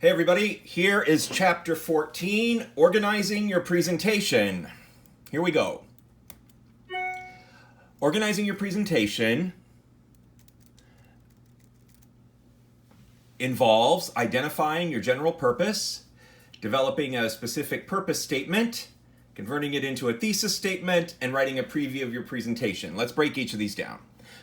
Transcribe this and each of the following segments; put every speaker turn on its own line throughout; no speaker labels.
Hey everybody, here is chapter 14, Organizing Your Presentation. Here we go. Organizing your presentation involves identifying your general purpose, developing a specific purpose statement, converting it into a thesis statement, and writing a preview of your presentation. Let's break each of these down.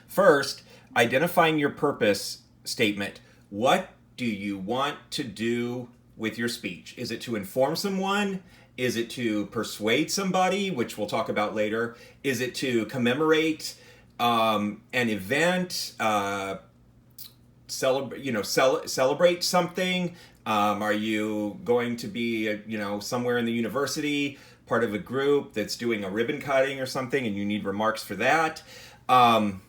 First, identifying your purpose statement. What do you want to do with your speech? Is it to inform someone? Is it to persuade somebody, which we'll talk about later? Is it to commemorate an event, celebrate something? Are you going to be, somewhere in the university, part of a group that's doing a ribbon cutting or something, and you need remarks for that? And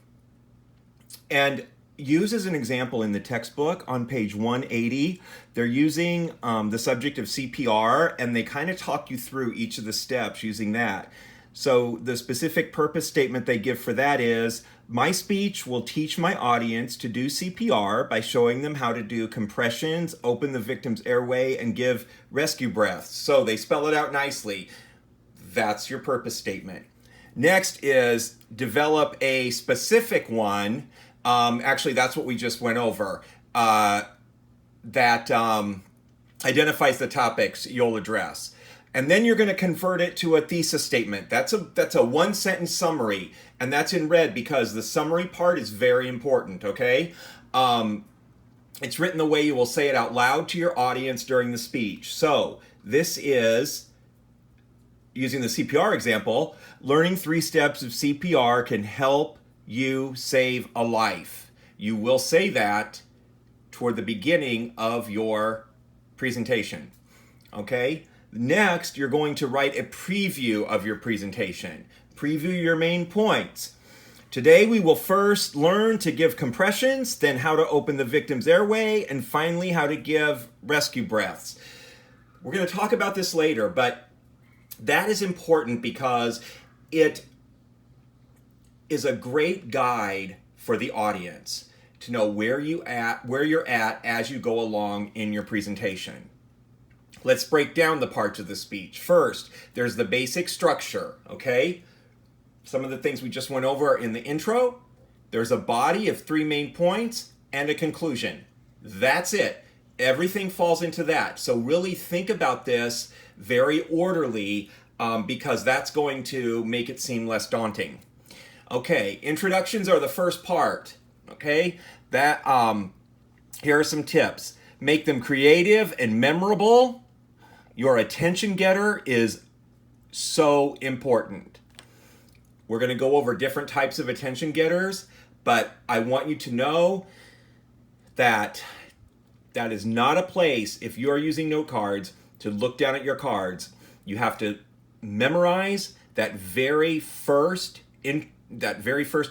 use as an example in the textbook on page 180, they're using the subject of CPR, and they kind of talk you through each of the steps using that. So the specific purpose statement they give for that is, my speech will teach my audience to do CPR by showing them how to do compressions, open the victim's airway, and give rescue breaths. So they spell it out nicely. That's your purpose statement. Next is develop a specific one. Actually, that's what we just went over. That identifies the topics you'll address. And then you're going to convert it to a thesis statement. That's a one-sentence summary, and that's in red because the summary part is very important, okay? It's written the way you will say it out loud to your audience during the speech. So this is, using the CPR example, learning 3 steps of CPR can help you save a life. You will say that toward the beginning of your presentation, okay? Next, you're going to write a preview of your presentation. Preview your main points. Today, we will first learn to give compressions, then how to open the victim's airway, and finally, how to give rescue breaths. We're going to talk about this later, but that is important because it is a great guide for the audience to know where you're at as you go along in your presentation. Let's break down the parts of the speech. First, there's the basic structure, okay? Some of the things we just went over in the intro. There's a body of 3 main points and a conclusion. That's it. Everything falls into that. So really think about this very orderly because that's going to make it seem less daunting. Okay, introductions are the first part, okay? Here are some tips. Make them creative and memorable. Your attention getter is so important. We're going to go over different types of attention getters, but I want you to know that that is not a place, if you are using note cards, to look down at your cards. You have to memorize that very first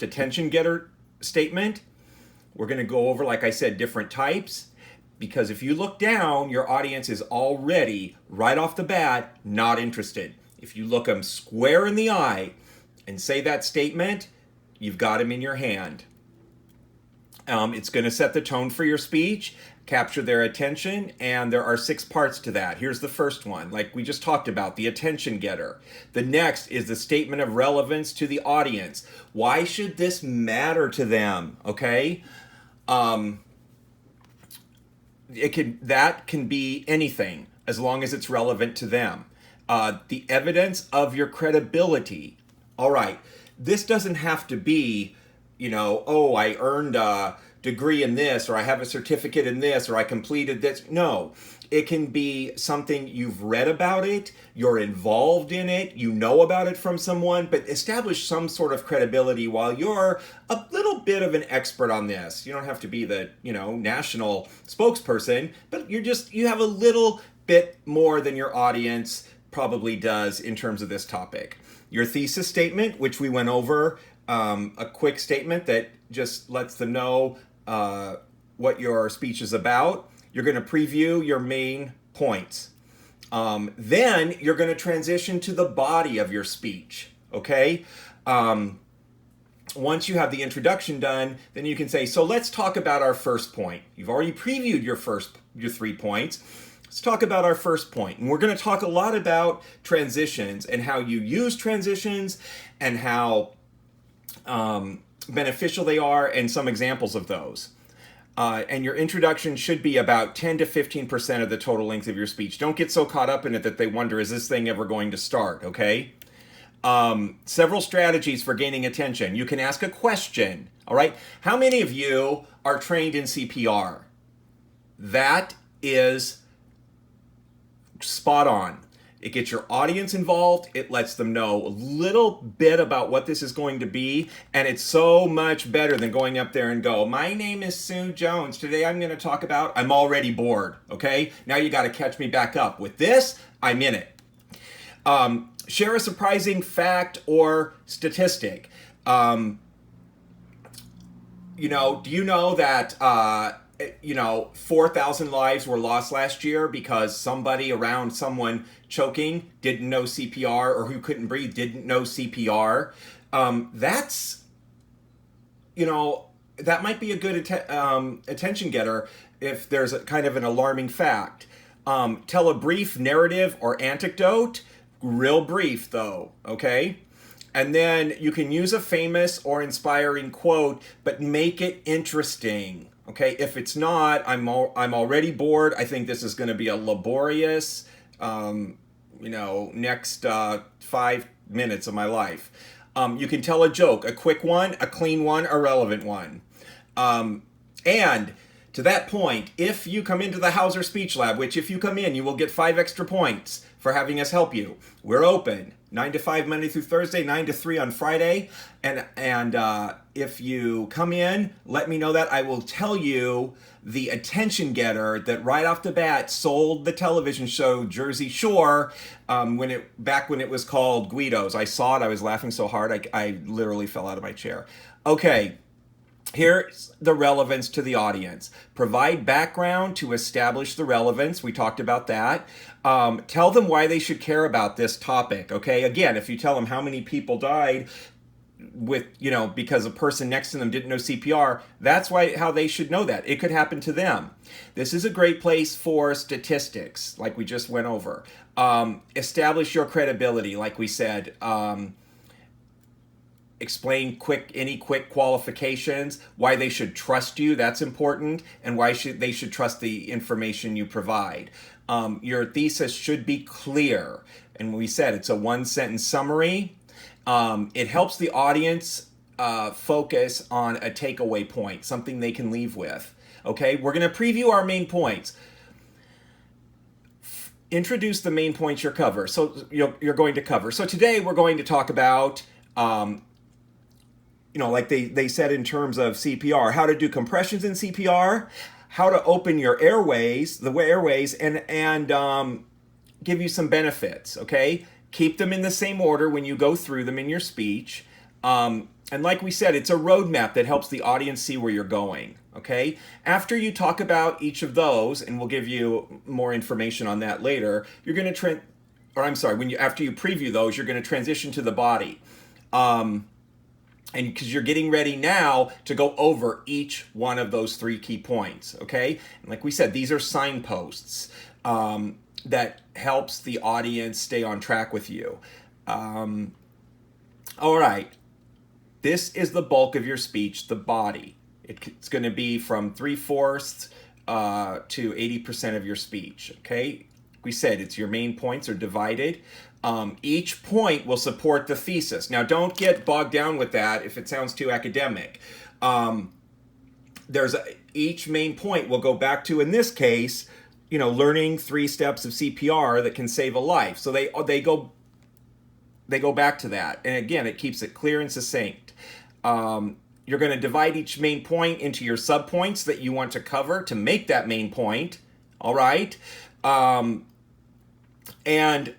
attention getter statement. We're going to go over, like I said, different types, because if you look down, your audience is already, right off the bat, not interested. If you look them square in the eye and say that statement, you've got them in your hand. It's going to set the tone for your speech, capture their attention, and there are 6 parts to that. Here's the first one, like we just talked about, the attention getter. The next is the statement of relevance to the audience. Why should this matter to them, okay? That can be anything as long as it's relevant to them. The evidence of your credibility. All right, this doesn't have to be, I earned a degree in this, or I have a certificate in this, or I completed this. No, it can be something you've read about it, you're involved in it, you know about it from someone, but establish some sort of credibility while you're a little bit of an expert on this. You don't have to be the, national spokesperson, but you have a little bit more than your audience probably does in terms of this topic. Your thesis statement, which we went over, a quick statement that just lets them know what your speech is about. You're going to preview your main points. Then you're going to transition to the body of your speech, okay? Once you have the introduction done, then you can say, so let's talk about our first point. You've already previewed your first your 3 points. Let's talk about our first point. And we're going to talk a lot about transitions and how you use transitions and how beneficial they are and some examples of those. And your introduction should be about 10 to 15% of the total length of your speech. Don't get so caught up in it that they wonder, is this thing ever going to start, okay? Several strategies for gaining attention. You can ask a question, all right? How many of you are trained in CPR? That is spot on. It gets your audience involved. It lets them know a little bit about what this is going to be. And it's so much better than going up there and go, my name is Sue Jones. Today I'm going to talk about, I'm already bored. Okay. Now you got to catch me back up. With this, I'm in it. Share a surprising fact or statistic. Do you know that, 4,000 lives were lost last year because somebody around someone choking didn't know CPR, or who couldn't breathe didn't know CPR. That might be a good attention getter if there's a kind of an alarming fact. Tell a brief narrative or anecdote, real brief though, okay? And then you can use a famous or inspiring quote, but make it interesting. Okay, if it's not, I'm already bored. I think this is going to be a laborious, next 5 minutes of my life. You can tell a joke, a quick one, a clean one, a relevant one. And to that point, if you come into the Hauser Speech Lab, which if you come in, you will get 5 extra points for having us help you. We're open 9 to 5 Monday through Thursday, 9 to 3 on Friday. And if you come in, let me know that. I will tell you the attention getter that right off the bat sold the television show Jersey Shore when it was called Guido's. I saw it. I was laughing so hard I literally fell out of my chair. Okay. Here's the relevance to the audience. Provide background to establish the relevance. We talked about that. Tell them why they should care about this topic. Okay. Again, if you tell them how many people died because a person next to them didn't know CPR, that's how they should know that. It could happen to them. This is a great place for statistics, like we just went over. Establish your credibility, like we said. Explain any quick qualifications, why they should trust you, that's important, and why they should trust the information you provide. Your thesis should be clear. And we said it's a 1-sentence summary. It helps the audience focus on a takeaway point, something they can leave with. Okay, we're going to preview our main points. Introduce the main points you're going to cover. So today we're going to talk about like they said in terms of CPR, how to do compressions in CPR, how to open your airways, and give you some benefits, okay? Keep them in the same order when you go through them in your speech. And like we said, it's a roadmap that helps the audience see where you're going, okay? After you talk about each of those, and we'll give you more information on that later, you're going to after you preview those, you're going to transition to the body. And because you're getting ready now to go over each one of those 3 key points, okay? And like we said, these are signposts that helps the audience stay on track with you. All right. This is the bulk of your speech, the body. It's going to be from 3/4 to 80% of your speech, okay? We said it's your main points are divided. Each point will support the thesis. Now, don't get bogged down with that if it sounds too academic. Each main point will go back to, in this case, learning 3 steps of CPR that can save a life. So they go back to that. And again, it keeps it clear and succinct. You're going to divide each main point into your subpoints that you want to cover to make that main point. All right. And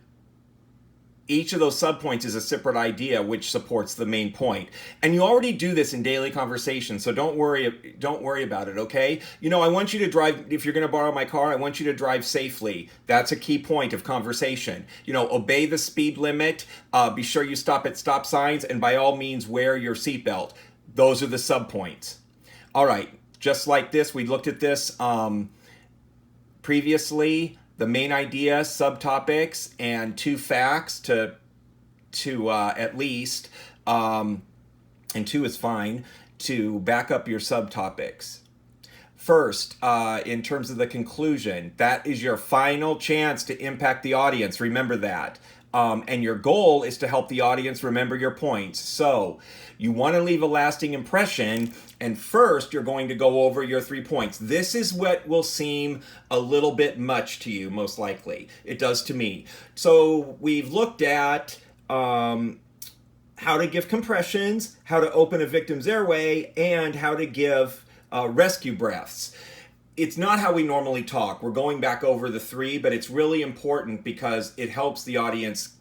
each of those subpoints is a separate idea which supports the main point. And you already do this in daily conversation, so don't worry about it, okay? I want you to drive, if you're going to borrow my car, I want you to drive safely. That's a key point of conversation. Obey the speed limit, be sure you stop at stop signs, and by all means wear your seatbelt. Those are the subpoints. All right, just like this, we looked at this previously the main idea, subtopics, and 2 facts to at least, and 2 is fine, to back up your subtopics. First, in terms of the conclusion, that is your final chance to impact the audience. Remember that. And your goal is to help the audience remember your points. So you want to leave a lasting impression, and first you're going to go over your 3 points. This is what will seem a little bit much to you, most likely. It does to me. So we've looked at how to give compressions, how to open a victim's airway, and how to give rescue breaths. It's not how we normally talk. We're going back over the 3, but it's really important because it helps the audience,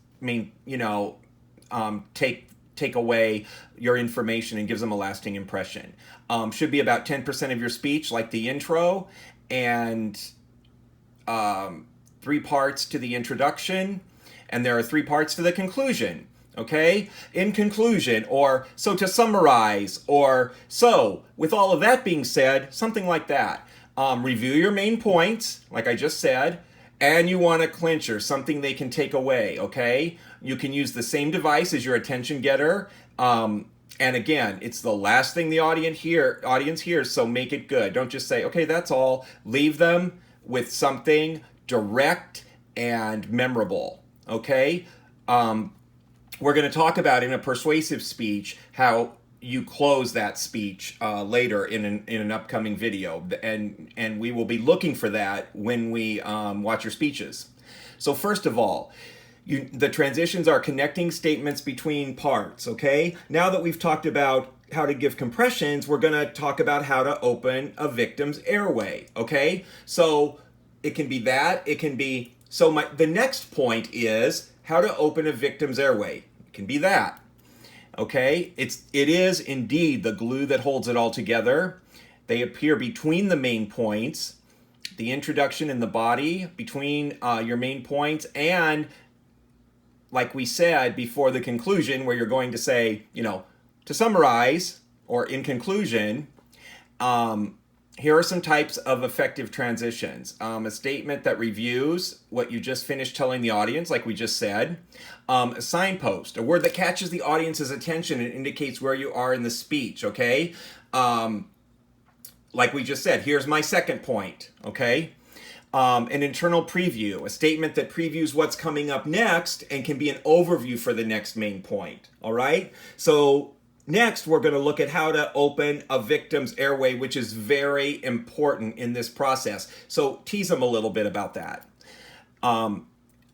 take away your information and gives them a lasting impression. Should be about 10% of your speech, like the intro, and 3 parts to the introduction, and there are 3 parts to the conclusion. Okay? In conclusion, or so to summarize, or so, with all of that being said, something like that. Review your main points, like I just said, and you want a clincher, something they can take away, okay? You can use the same device as your attention getter. And again, it's the last thing the audience hears, so make it good. Don't just say, okay, that's all. Leave them with something direct and memorable, okay? We're going to talk about in a persuasive speech how you close that speech later in an upcoming video, and we will be looking for that when we watch your speeches. So first of all, the transitions are connecting statements between parts, okay? Now that we've talked about how to give compressions, we're going to talk about how to open a victim's airway, okay? So it can be that, it can be, the next point is how to open a victim's airway. It can be that. Okay, it is indeed the glue that holds it all together. They appear between the main points, the introduction and the body, between your main points, and like we said before, the conclusion, where you're going to say, to summarize, or in conclusion, here are some types of effective transitions. A statement that reviews what you just finished telling the audience, like we just said. A signpost, a word that catches the audience's attention and indicates where you are in the speech, okay? Like we just said, here's my second point, okay? An internal preview, a statement that previews what's coming up next and can be an overview for the next main point, all right? So next, we're going to look at how to open a victim's airway, which is very important in this process. So tease them a little bit about that.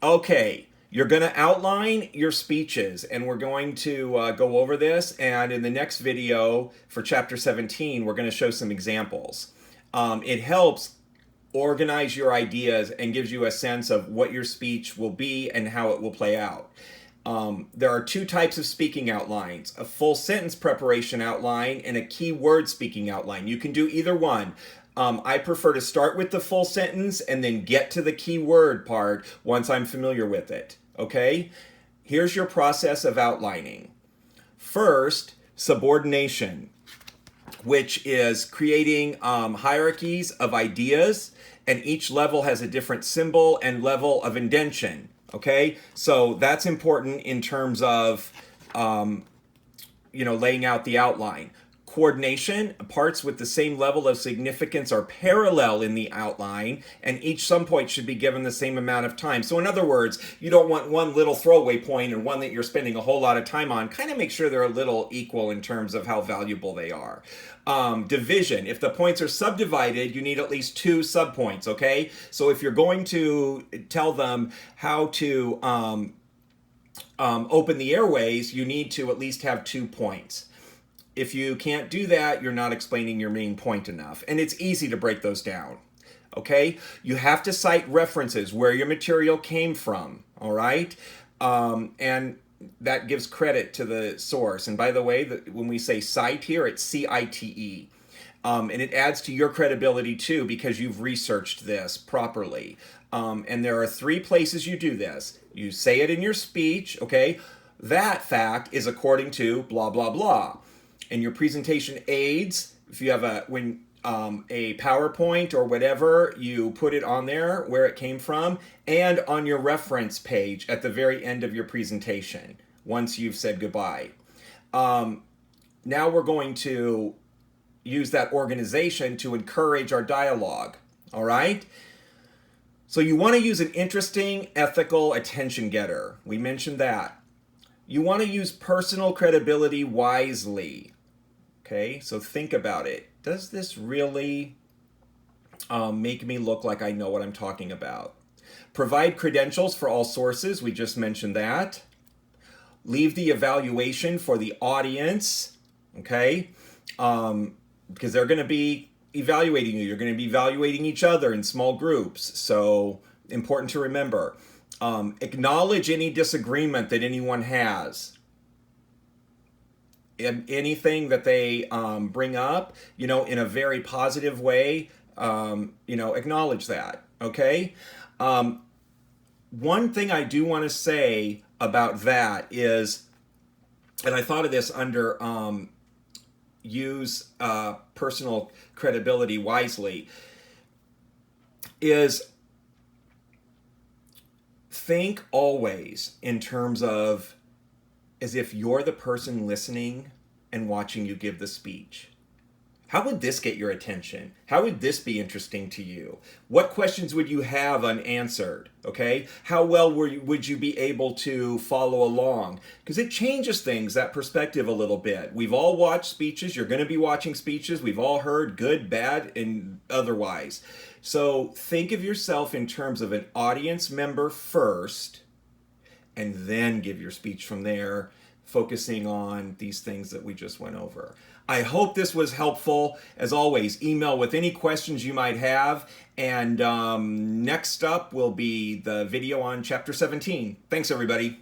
Okay, you're going to outline your speeches, and we're going to go over this. And in the next video for Chapter 17, we're going to show some examples. It helps organize your ideas and gives you a sense of what your speech will be and how it will play out. There are 2 types of speaking outlines, a full sentence preparation outline and a keyword speaking outline. You can do either one. I prefer to start with the full sentence and then get to the keyword part once I'm familiar with it, okay? Here's your process of outlining. First, subordination, which is creating hierarchies of ideas, and each level has a different symbol and level of indentation. Okay, so that's important in terms of, laying out the outline. Coordination, parts with the same level of significance are parallel in the outline, and each sum point should be given the same amount of time. So in other words, you don't want one little throwaway point and one that you're spending a whole lot of time on. Kind of make sure they're a little equal in terms of how valuable they are. Division, if the points are subdivided, you need at least 2 subpoints, okay? So if you're going to tell them how to open the airways, you need to at least have 2 points. If you can't do that, you're not explaining your main point enough. And it's easy to break those down, okay? You have to cite references where your material came from, all right? And that gives credit to the source. And by the way, when we say cite here, it's C-I-T-E. And it adds to your credibility too, because you've researched this properly. And there are 3 places you do this. You say it in your speech, okay? That fact is according to blah, blah, blah. And your presentation aids, if you have a PowerPoint or whatever, you put it on there where it came from, and on your reference page at the very end of your presentation once you've said goodbye. Now we're going to use that organization to encourage our dialogue. All right? So you want to use an interesting, ethical attention getter. We mentioned that. You want to use personal credibility wisely. Okay, so think about it. Does this really make me look like I know what I'm talking about? Provide credentials for all sources. We just mentioned that. Leave the evaluation for the audience. Okay, because they're going to be evaluating you. You're going to be evaluating each other in small groups. So important to remember. Acknowledge any disagreement that anyone has. Anything that they bring up, in a very positive way, acknowledge that. Okay. One thing I do want to say about that is, and I thought of this under use personal credibility wisely, is think always in terms of as if you're the person listening and watching you give the speech. How would this get your attention? How would this be interesting to you? What questions would you have unanswered? Okay? How well would you be able to follow along? Because it changes things, that perspective a little bit. We've all watched speeches. You're going to be watching speeches. We've all heard good, bad, and otherwise. So think of yourself in terms of an audience member first, and then give your speech from there, focusing on these things that we just went over. I hope this was helpful. As always, email with any questions you might have. And next up will be the video on Chapter 17. Thanks, everybody.